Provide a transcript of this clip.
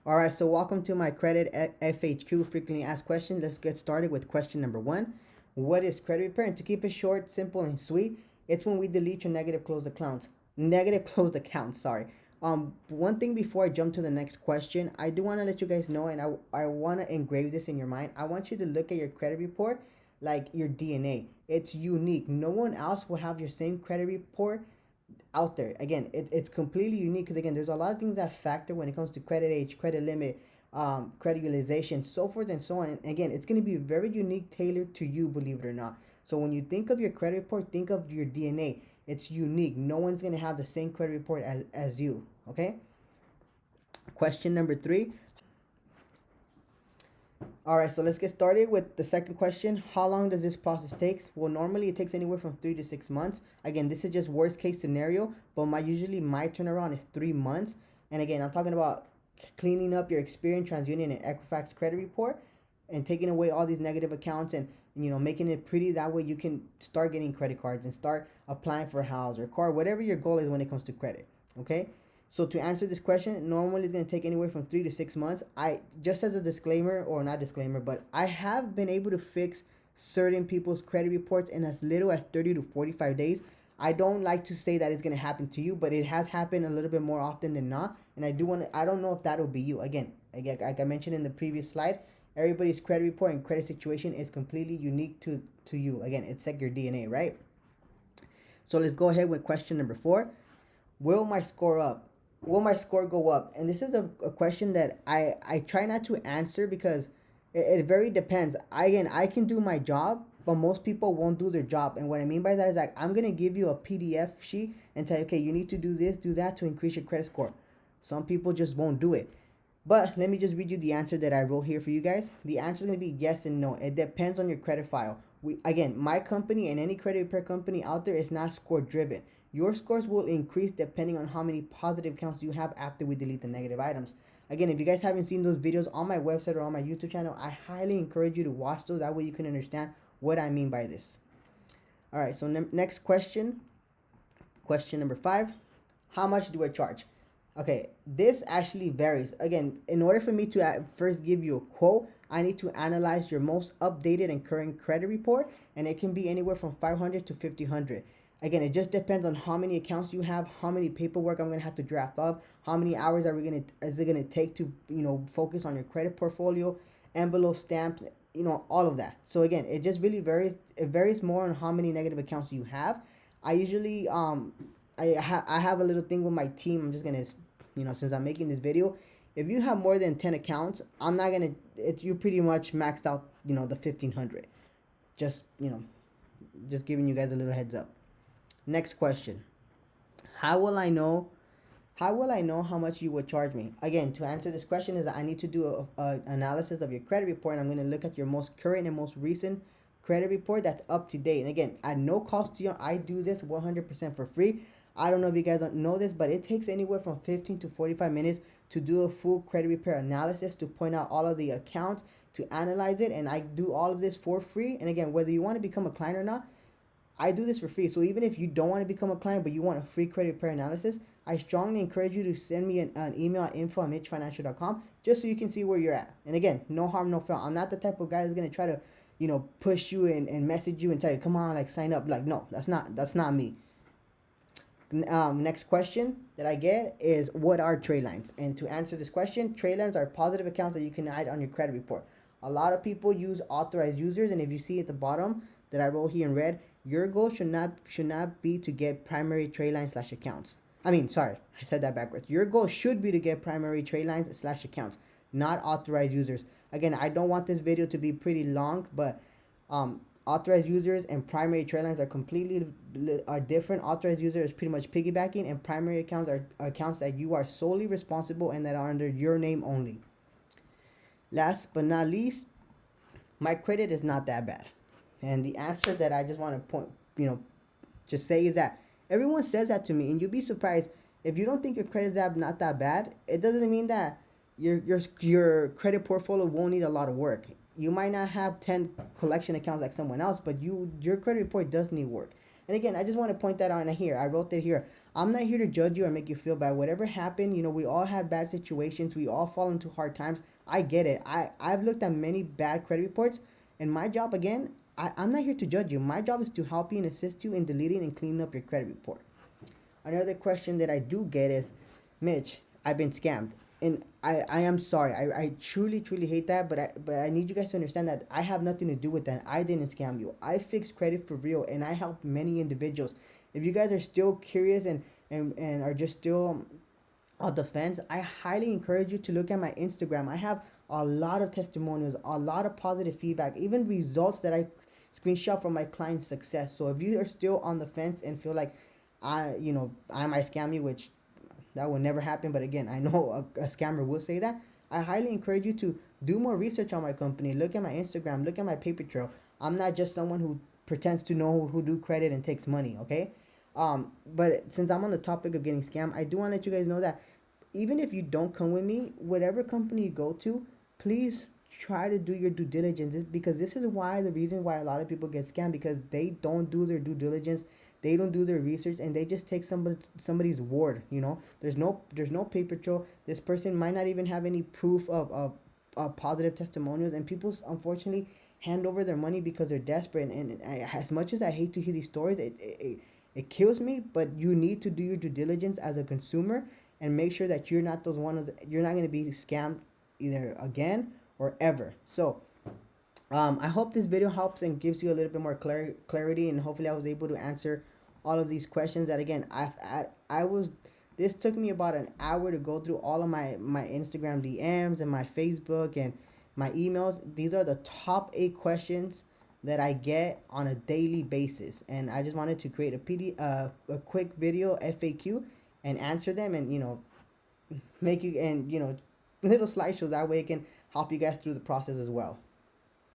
All right, so welcome to my credit FHQ frequently asked questions. Let's get started with question number one. What is credit repair? And to keep it short, simple, and sweet, it's when we delete your negative closed accounts. Negative closed accounts, sorry. One thing before I jump to the next question, I do want to let you guys know, and I want to engrave this in your mind. I want you to look at your credit report like your DNA. It's unique. No one else will have your same credit report out there. Again, it's completely unique because again, there's a lot of things that factor when it comes to credit age, credit limit, credit utilization, so forth and so on. And again, it's going to be very unique, tailored to you, believe it or not. So when you think of your credit report, think of your DNA. It's unique. No one's going to have the same credit report as you. Okay. Question number three. All right, so let's get started with the second question. How long does this process take? Well, normally it takes anywhere from 3 to 6 months. Again, this is just worst case scenario, but my turnaround is 3 months. And again, I'm talking about cleaning up your Experian, TransUnion, and Equifax credit report, and taking away all these negative accounts and making it pretty. That way you can start getting credit cards and start applying for a house or car, whatever your goal is when it comes to credit. Okay. So to answer this question, normally it's going to take anywhere from 3 to 6 months. I just as a disclaimer, or not disclaimer, but I have been able to fix certain people's credit reports in as little as 30 to 45 days. I don't like to say that it's going to happen to you, but it has happened a little bit more often than not. And I don't know if that'll be you. Again, like I mentioned in the previous slide, everybody's credit report and credit situation is completely unique to you. Again, it's like your DNA, right? So let's go ahead with question number 4. Will my score up? Will my score go up? And this is a question that I try not to answer because it very depends. I can do my job, but most people won't do their job. And what I mean by that is like I'm going to give you a PDF sheet and tell you, okay, you need to do this, do that to increase your credit score. Some people just won't do it. But let me just read you the answer that I wrote here for you guys. The answer is going to be yes and no. It depends on your credit file. My company and any credit repair company out there is not score driven. Your scores will increase depending on how many positive accounts you have after we delete the negative items. Again, if you guys haven't seen those videos on my website or on my YouTube channel, I highly encourage you to watch those. That way you can understand what I mean by this. All right, so next question. Question number 5. How much do I charge? Okay, this actually varies. Again, in order for me to first give you a quote, I need to analyze your most updated and current credit report, and it can be anywhere from 500 to 1500. Again, it just depends on how many accounts you have, how many paperwork I'm gonna have to draft up, how many hours is it gonna take to focus on your credit portfolio, envelope stamped, all of that. So again, it just really varies. It varies more on how many negative accounts you have. I usually I have a little thing with my team. I'm just gonna since I'm making this video, if you have more than 10 accounts, I'm not gonna you pretty much maxed out the 1500. Just just giving you guys a little heads up. Next question. How will I know how much you would charge me? Again, to answer this question is that I need to do a analysis of your credit report, and I'm going to look at your most current and most recent credit report that's up to date. And again, at no cost to you, I do this 100% for free. I don't know if you guys don't know this, but it takes anywhere from 15 to 45 minutes to do a full credit repair analysis, to point out all of the accounts, to analyze it, and I do all of this for free. And again, whether you want to become a client or not, I do this for free. So even if you don't want to become a client, but you want a free credit repair analysis, I strongly encourage you to send me an email at info@mitchfinancial.com just so you can see where you're at. And again, no harm, no foul. I'm not the type of guy that's going to try to, push you and message you and tell you, come on, like sign up. Like, no, that's not me. Next question that I get is, what are trade lines? And to answer this question, trade lines are positive accounts that you can add on your credit report. A lot of people use authorized users, and if you see at the bottom that I wrote here in red, your goal should not be to get primary trade lines / accounts. Sorry, I said that backwards. Your goal should be to get primary trade lines / accounts, not authorized users. Again, I don't want this video to be pretty long, but authorized users and primary trade lines are different. Authorized user is pretty much piggybacking, and primary accounts are accounts that you are solely responsible and that are under your name only. Last but not least, my credit is not that bad. And the answer that I just want to just say is that everyone says that to me, and you'd be surprised if you don't think your credit is not that bad. It doesn't mean that your credit portfolio won't need a lot of work. You might not have 10 collection accounts like someone else, but your credit report does need work. And again, I just want to point that out here. I wrote that here. I'm not here to judge you or make you feel bad. Whatever happened, we all had bad situations. We all fall into hard times. I get it. I've looked at many bad credit reports, and my job, again, I'm not here to judge you. My job is to help you and assist you in deleting and cleaning up your credit report. Another question that I do get is, Mitch, I've been scammed. And I am sorry. I truly, truly hate that, but I need you guys to understand that I have nothing to do with that. I didn't scam you. I fixed credit for real, and I help many individuals. If you guys are still curious and are just still on the fence, I highly encourage you to look at my Instagram. I have a lot of testimonials, a lot of positive feedback, even results that I screenshot from my client's success. So if you are still on the fence and feel like I might scam you, which that will never happen, but again, I know a scammer will say that. I highly encourage you to do more research on my company. Look at my Instagram, look at my paper trail. I'm not just someone who pretends to know who do credit and takes money, okay? But since I'm on the topic of getting scammed, I do want to let you guys know that even if you don't come with me, whatever company you go to, please try to do your due diligence, because this is why the reason why a lot of people get scammed, because they don't do their due diligence, they don't do their research, and they just take somebody's word. There's no paper trail. This person might not even have any proof of positive testimonials, and people unfortunately hand over their money because they're desperate. And as much as I hate to hear these stories, it kills me. But you need to do your due diligence as a consumer and make sure that you're not you're not going to be scammed either again or ever. So I hope this video helps and gives you a little bit more clarity, and hopefully I was able to answer all of these questions that, again, this took me about an hour to go through all of my Instagram DMs and my Facebook and my emails. These are the top 8 questions that I get on a daily basis, and I just wanted to create a quick video FAQ and answer them, and make you, and little slideshows, that way it can help you guys through the process as well.